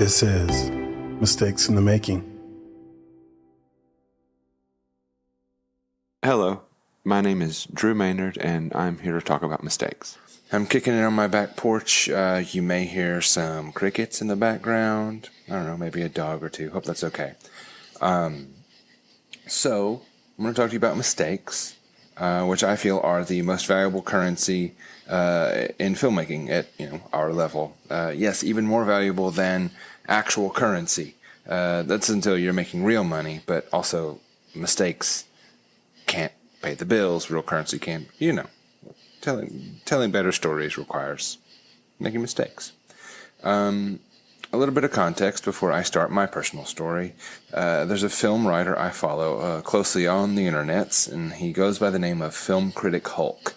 This is Mistakes in the Making. Hello, my name is Drew Maynard, and I'm here to talk about mistakes. I'm kicking it on my back porch. You may hear some crickets in the background. I don't know, maybe a dog or two. Hope that's okay. So, I'm going to talk to you about mistakes, which I feel are the most valuable currency in filmmaking at our level. Yes, even more valuable than actual currency. That's until you're making real money, but also mistakes can't pay the bills. Real currency can't, telling better stories requires making mistakes. A little bit of context before I start my personal story. There's a film writer I follow closely on the internets, and he goes by the name of Film Critic Hulk.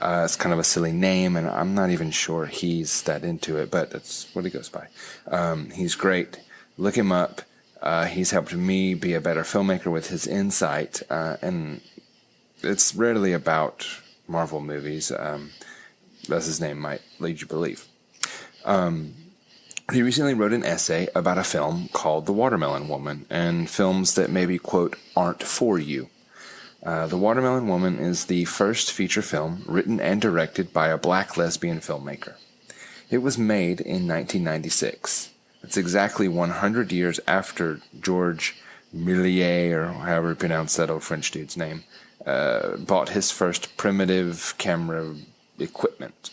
It's kind of a silly name, and I'm not even sure he's that into it, but that's what he goes by. He's great. Look him up. He's helped me be a better filmmaker with his insight, and it's rarely about Marvel movies, as his name might lead you to believe. He recently wrote an essay about a film called The Watermelon Woman, and films that maybe, quote, aren't for you. The Watermelon Woman is the first feature film written and directed by a black lesbian filmmaker. It was made in 1996. It's exactly 100 years after George Méliès, or however you pronounce that old French dude's name, bought his first primitive camera equipment.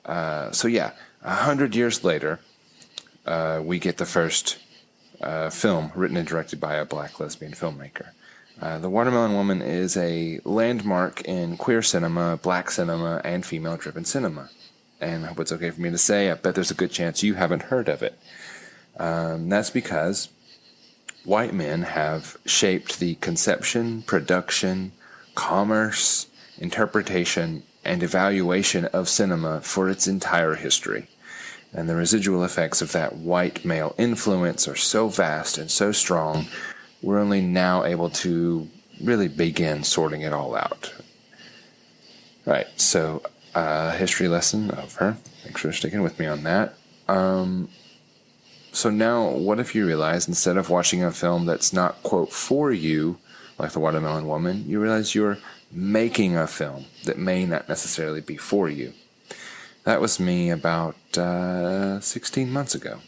100 years later, we get the first film written and directed by a black lesbian filmmaker. The Watermelon Woman is a landmark in queer cinema, black cinema, and female-driven cinema. And I hope it's okay for me to say, I bet there's a good chance you haven't heard of it. That's because white men have shaped the conception, production, commerce, interpretation, and evaluation of cinema for its entire history. And the residual effects of that white male influence are so vast and so strong, we're only now able to really begin sorting it all out. Right, so history lesson over. Thanks for sticking with me on that. So now, what if you realize instead of watching a film that's not, quote, for you, like The Watermelon Woman, you realize you're making a film that may not necessarily be for you. That was me about 16 months ago.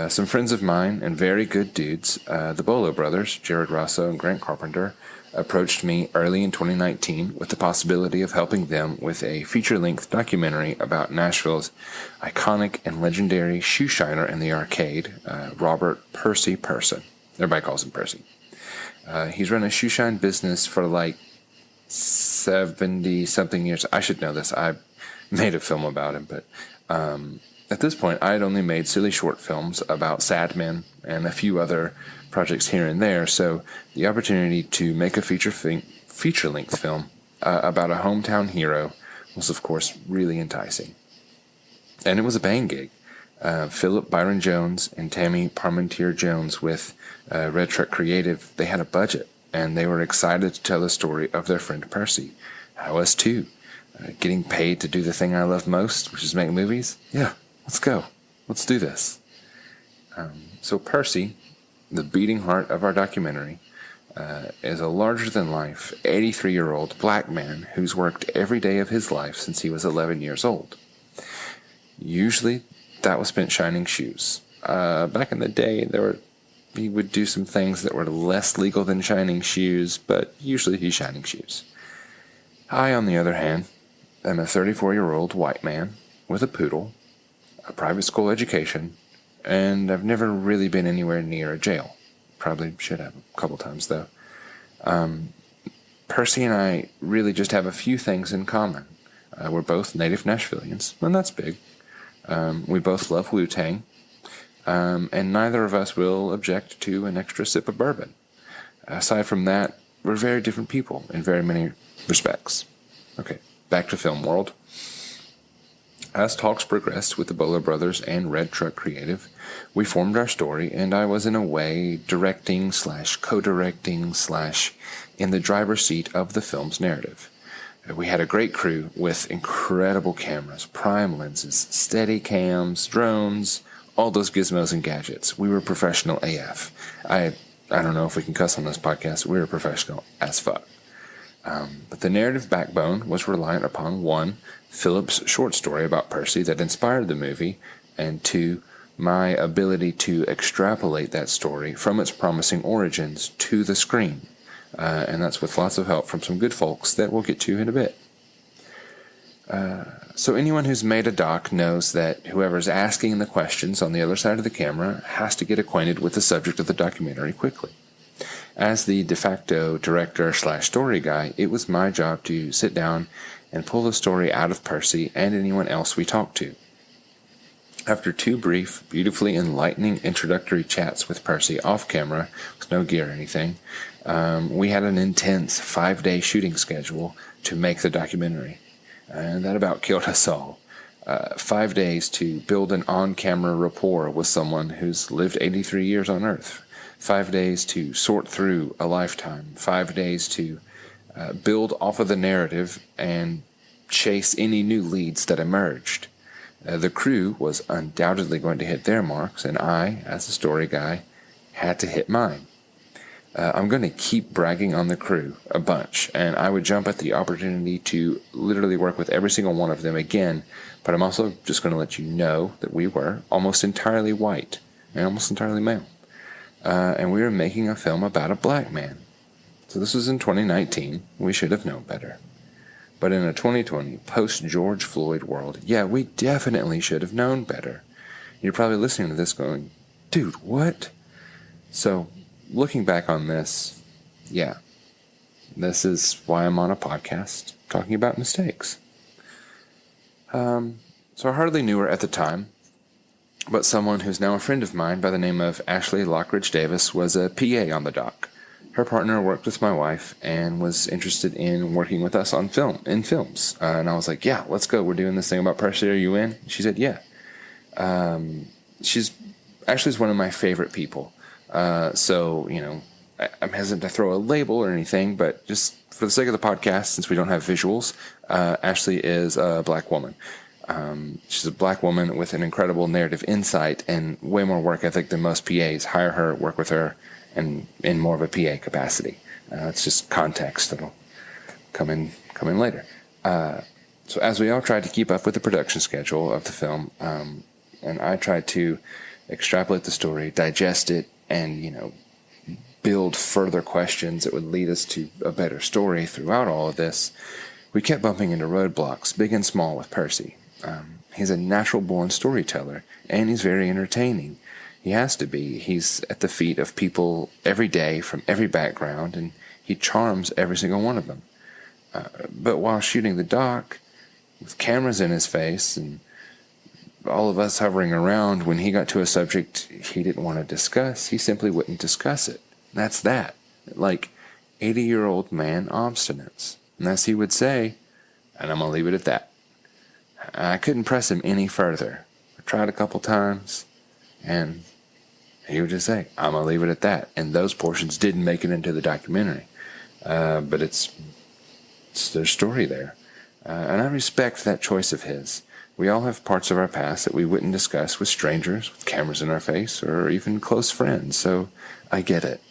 Some friends of mine and very good dudes, the Bolo brothers, Jared Rosso and Grant Carpenter, approached me early in 2019 with the possibility of helping them with a feature-length documentary about Nashville's iconic and legendary shoe shiner in the arcade, Robert Percy Person. Everybody calls him Percy. He's run a shoe shine business for like 70-something years. I should know this. I made a film about him, but at this point, I had only made silly short films about sad men and a few other projects here and there, so the opportunity to make a feature-length film about a hometown hero was, of course, really enticing. And it was a bang gig. Philip Byron Jones and Tammy Parmentier Jones with Red Truck Creative, they had a budget, and they were excited to tell the story of their friend Percy. I was too. Getting paid to do the thing I love most, which is make movies? Yeah, let's go. Let's do this. So Percy, the beating heart of our documentary, is a larger-than-life 83-year-old black man who's worked every day of his life since he was 11 years old. Usually, that was spent shining shoes. Back in the day, he would do some things that were less legal than shining shoes, but usually he's shining shoes. I, on the other hand, am a 34-year-old white man with a poodle, a private school education, and I've never really been anywhere near a jail. Probably should have a couple times, though. Percy and I really just have a few things in common. We're both native Nashvillians, and that's big. We both love Wu-Tang, and neither of us will object to an extra sip of bourbon. Aside from that, we're very different people in very many respects. Okay, back to film world. As talks progressed with the Bolo Brothers and Red Truck Creative, we formed our story, and I was in a way directing / co-directing / in the driver's seat of the film's narrative. We had a great crew with incredible cameras, prime lenses, steady cams, drones, all those gizmos and gadgets. We were professional AF. I don't know if we can cuss on this podcast. We were professional as fuck. But the narrative backbone was reliant upon, one, Philip's short story about Percy that inspired the movie, and two, my ability to extrapolate that story from its promising origins to the screen. And that's with lots of help from some good folks that we'll get to in a bit. So anyone who's made a doc knows that whoever's asking the questions on the other side of the camera has to get acquainted with the subject of the documentary quickly. As the de facto director/story guy, it was my job to sit down and pull the story out of Percy and anyone else we talked to. After 2 brief, beautifully enlightening introductory chats with Percy off camera, with no gear or anything, we had an intense 5-day shooting schedule to make the documentary. And that about killed us all. 5 days to build an on-camera rapport with someone who's lived 83 years on Earth. 5 days to sort through a lifetime. 5 days to build off of the narrative and chase any new leads that emerged. The crew was undoubtedly going to hit their marks, and I, as a story guy, had to hit mine. I'm going to keep bragging on the crew a bunch, and I would jump at the opportunity to literally work with every single one of them again, but I'm also just going to let you know that we were almost entirely white and almost entirely male. And we were making a film about a black man. So this was in 2019. We should have known better. But in a 2020 post-George Floyd world, yeah, we definitely should have known better. You're probably listening to this going, dude, what? So, looking back on this, yeah, this is why I'm on a podcast talking about mistakes. So I hardly knew her at the time, but someone who's now a friend of mine by the name of Ashley Lockridge Davis was a PA on the doc. Her partner worked with my wife and was interested in working with us on films. And I was like, yeah, let's go. We're doing this thing about Percy. Are you in? She said, yeah. Ashley's one of my favorite people. So, I'm hesitant to throw a label or anything, but just for the sake of the podcast, since we don't have visuals, Ashley is a black woman. She's a black woman with an incredible narrative insight and way more work ethic than most PAs. Hire her, work with her, and in more of a PA capacity. It's just context that'll come in later. So as we all tried to keep up with the production schedule of the film, and I tried to extrapolate the story, digest it, and, build further questions that would lead us to a better story throughout all of this, we kept bumping into roadblocks, big and small, with Percy. He's a natural-born storyteller, and he's very entertaining. He has to be. He's at the feet of people every day from every background, and he charms every single one of them. But while shooting the doc, with cameras in his face and all of us hovering around, when he got to a subject he didn't want to discuss, he simply wouldn't discuss it. That's that. Like 80-year-old man obstinance. And as he would say, and I'm going to leave it at that. I couldn't press him any further. I tried a couple times, and he would just say, I'm going to leave it at that. And those portions didn't make it into the documentary. But it's their story there. And I respect that choice of his. We all have parts of our past that we wouldn't discuss with strangers, with cameras in our face, or even close friends. So I get it.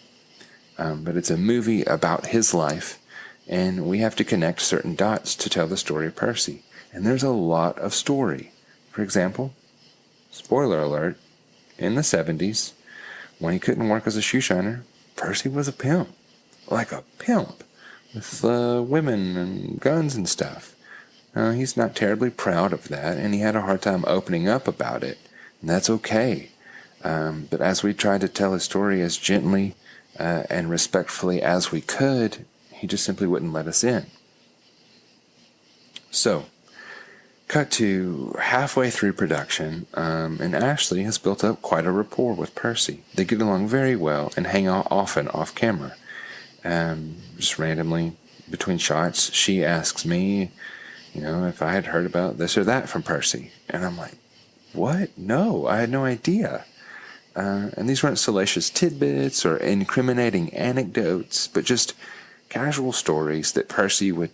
But it's a movie about his life, and we have to connect certain dots to tell the story of Percy. And there's a lot of story. For example, spoiler alert, in the 70s, when he couldn't work as a shoe shiner, Percy was a pimp. Like a pimp. With women and guns and stuff. He's not terribly proud of that, and he had a hard time opening up about it. And that's okay. But as we tried to tell his story as gently and respectfully as we could, he just simply wouldn't let us in. So, cut to halfway through production, and Ashley has built up quite a rapport with Percy. They get along very well and hang out often off camera. Just randomly between shots, she asks me, if I had heard about this or that from Percy. And I'm like, what? No, I had no idea. And these weren't salacious tidbits or incriminating anecdotes, but just casual stories that Percy would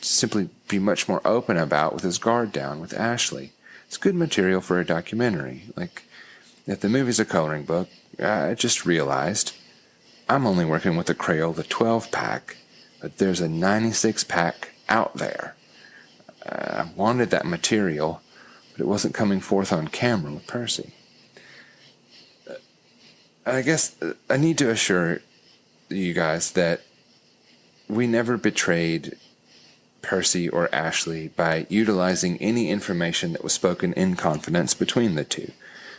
simply be much more open about with his guard down with Ashley. It's good material for a documentary. Like, If the movie's a coloring book, I just realized I'm only working with a Crayola 12-pack, but there's a 96-pack out there. I wanted that material, but it wasn't coming forth on camera with Percy. I guess I need to assure you guys that we never betrayed Percy or Ashley by utilizing any information that was spoken in confidence between the two.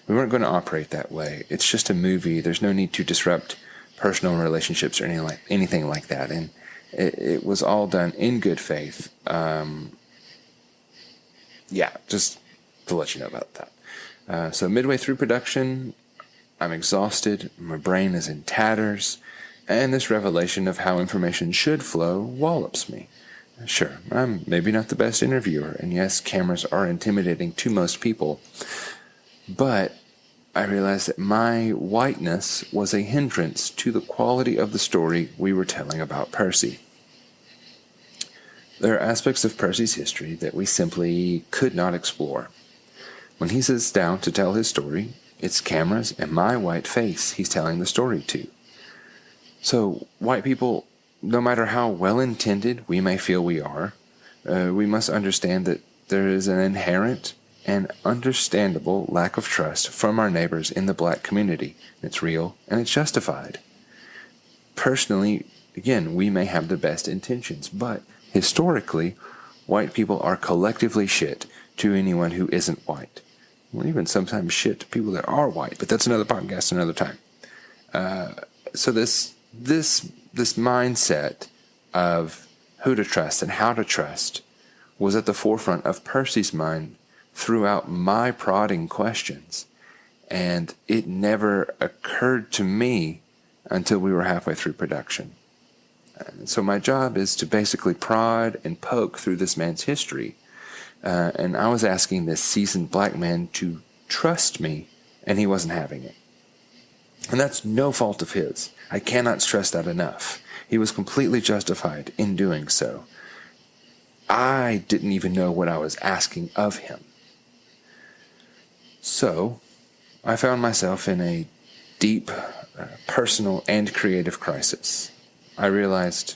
We weren't going to operate that way. It's just a movie. There's no need to disrupt personal relationships or anything like that. And it was all done in good faith. Just to let you know about that. So midway through production, I'm exhausted. My brain is in tatters. And this revelation of how information should flow wallops me. Sure, I'm maybe not the best interviewer, and yes, cameras are intimidating to most people, but I realized that my whiteness was a hindrance to the quality of the story we were telling about Percy. There are aspects of Percy's history that we simply could not explore. When he sits down to tell his story, it's cameras and my white face he's telling the story to. So, white people, no matter how well-intended we may feel we are, we must understand that there is an inherent and understandable lack of trust from our neighbors in the black community. It's real and it's justified. Personally, again, we may have the best intentions, but historically, white people are collectively shit to anyone who isn't white. Or even sometimes shit to people that are white, but that's another podcast another time. So this mindset of who to trust and how to trust was at the forefront of Percy's mind throughout my prodding questions. And it never occurred to me until we were halfway through production. So my job is to basically prod and poke through this man's history. And I was asking this seasoned black man to trust me, and he wasn't having it. And that's no fault of his. I cannot stress that enough. He was completely justified in doing so. I didn't even know what I was asking of him. So, I found myself in a deep personal and creative crisis. I realized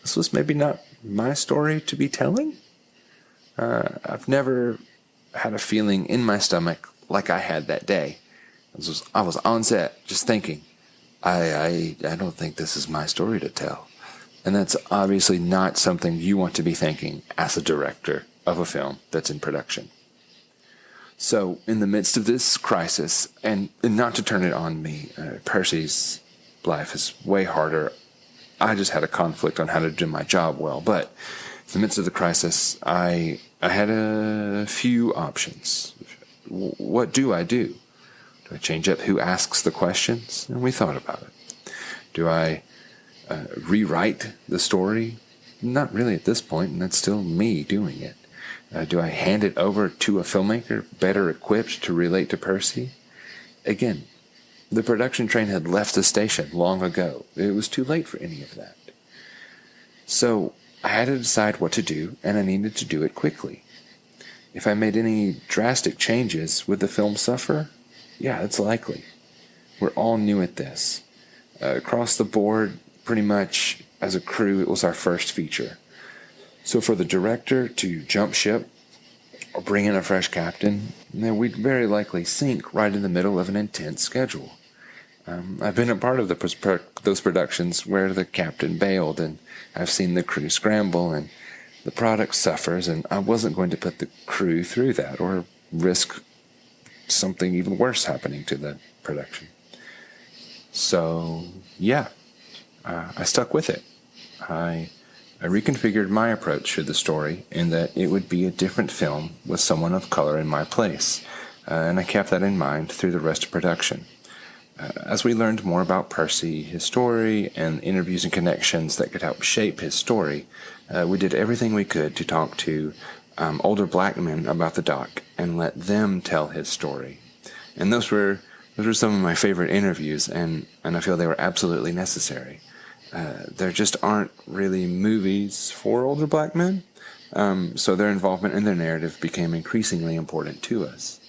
this was maybe not my story to be telling. I've never had a feeling in my stomach like I had that day. I was on set just thinking, I don't think this is my story to tell. And that's obviously not something you want to be thinking as a director of a film that's in production. So in the midst of this crisis, and not to turn it on me, Percy's life is way harder. I just had a conflict on how to do my job well. But in the midst of the crisis, I had a few options. What do I do? Do I change up who asks the questions? And we thought about it. Do I rewrite the story? Not really at this point, and that's still me doing it. Do I hand it over to a filmmaker better equipped to relate to Percy? Again, the production train had left the station long ago. It was too late for any of that. So I had to decide what to do, and I needed to do it quickly. If I made any drastic changes, would the film suffer? Yeah, it's likely. We're all new at this. Across the board, pretty much as a crew, it was our first feature. So for the director to jump ship or bring in a fresh captain, we'd very likely sink right in the middle of an intense schedule. I've been a part of those productions where the captain bailed, and I've seen the crew scramble, and the product suffers, and I wasn't going to put the crew through that or risk something even worse happening to the production. So, yeah, I stuck with it. I reconfigured my approach to the story in that it would be a different film with someone of color in my place, and I kept that in mind through the rest of production. As we learned more about Percy, his story, and interviews and connections that could help shape his story, we did everything we could to talk to older black men about the doc and let them tell his story. And those were some of my favorite interviews, and I feel they were absolutely necessary. There just aren't really movies for older black men, so their involvement in their narrative became increasingly important to us.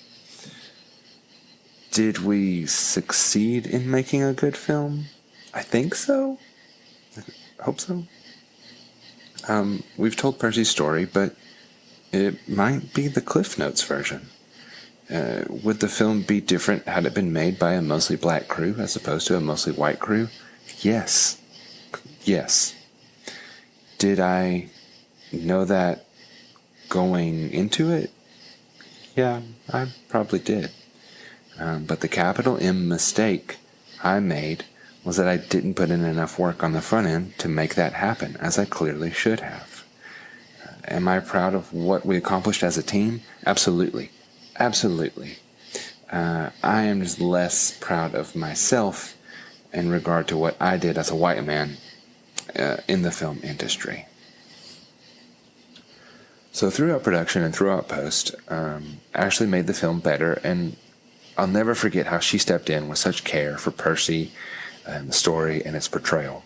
Did we succeed in making a good film? I think so. I hope so. We've told Percy's story, but it might be the Cliff Notes version. Would the film be different had it been made by a mostly black crew as opposed to a mostly white crew? Yes. Yes. Did I know that going into it? Yeah, I probably did. But the capital M mistake I made was that I didn't put in enough work on the front end to make that happen, as I clearly should have. Am I proud of what we accomplished as a team? Absolutely. Absolutely. I am just less proud of myself in regard to what I did as a white man in the film industry. So throughout production and throughout post, Ashley made the film better, and I'll never forget how she stepped in with such care for Percy and the story and its portrayal.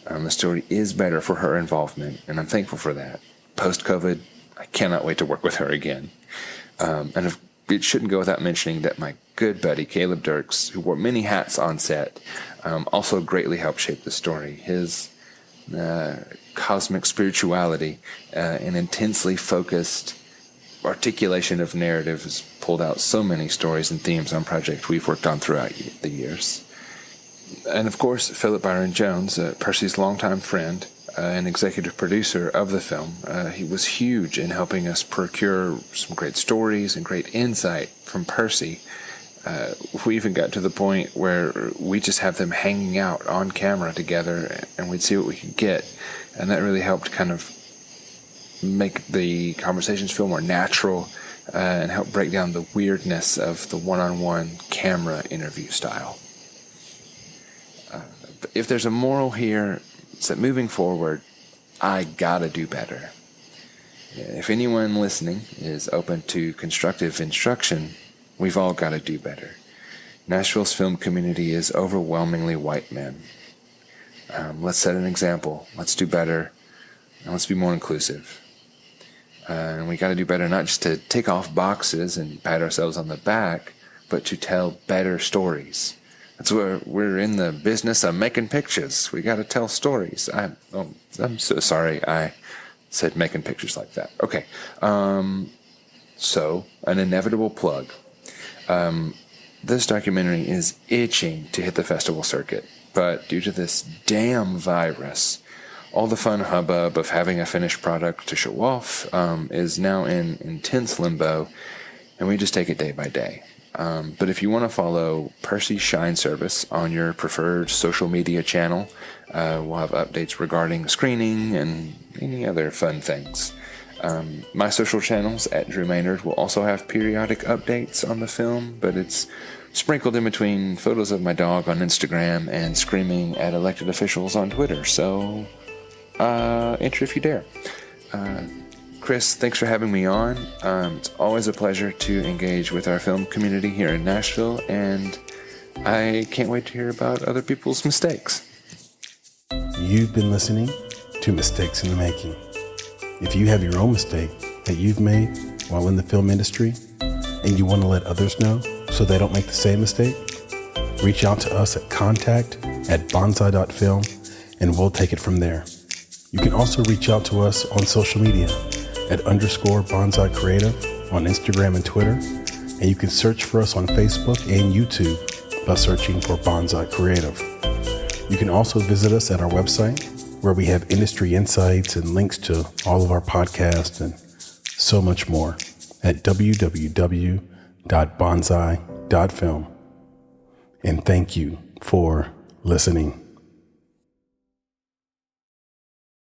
The story is better for her involvement, and I'm thankful for that. Post-COVID, I cannot wait to work with her again. And it shouldn't go without mentioning that my good buddy Caleb Dirks, who wore many hats on set, also greatly helped shape the story. His cosmic spirituality and intensely focused articulation of narrative has pulled out so many stories and themes on projects we've worked on throughout the years. And of course, Philip Byron Jones, Percy's longtime friend and executive producer of the film, he was huge in helping us procure some great stories and great insight from Percy. We even got to the point where we just have them hanging out on camera together and we'd see what we could get. And that really helped kind of make the conversations feel more natural and help break down the weirdness of the one-on-one camera interview style. If there's a moral here, it's that moving forward, I gotta do better. If anyone listening is open to constructive instruction, we've all gotta do better. Nashville's film community is overwhelmingly white men. Let's set an example. Let's do better. And let's be more inclusive. And we gotta do better not just to tick off boxes and pat ourselves on the back, but to tell better stories. That's where we're in the business of making pictures. We got to tell stories. I'm so sorry I said making pictures like that. Okay. So, an inevitable plug. This documentary is itching to hit the festival circuit, but due to this damn virus, all the fun hubbub of having a finished product to show off is now in intense limbo, and we just take it day by day. But if you want to follow Percy's Shine Service on your preferred social media channel, we'll have updates regarding screening and any other fun things. My social channels at Drew Maynard will also have periodic updates on the film, but it's sprinkled in between photos of my dog on Instagram and screaming at elected officials on Twitter, so enter if you dare. Chris, thanks for having me on. It's always a pleasure to engage with our film community here in Nashville, and I can't wait to hear about other people's mistakes. You've been listening to Mistakes in the Making. If you have your own mistake that you've made while in the film industry and you want to let others know so they don't make the same mistake, reach out to us at contact@bonsai.film and we'll take it from there. You can also reach out to us on social media at _Bonsai Creative on Instagram and Twitter, and you can search for us on Facebook and YouTube by searching for Bonsai Creative. You can also visit us at our website where we have industry insights and links to all of our podcasts and so much more at www.bonsai.film. And thank you for listening.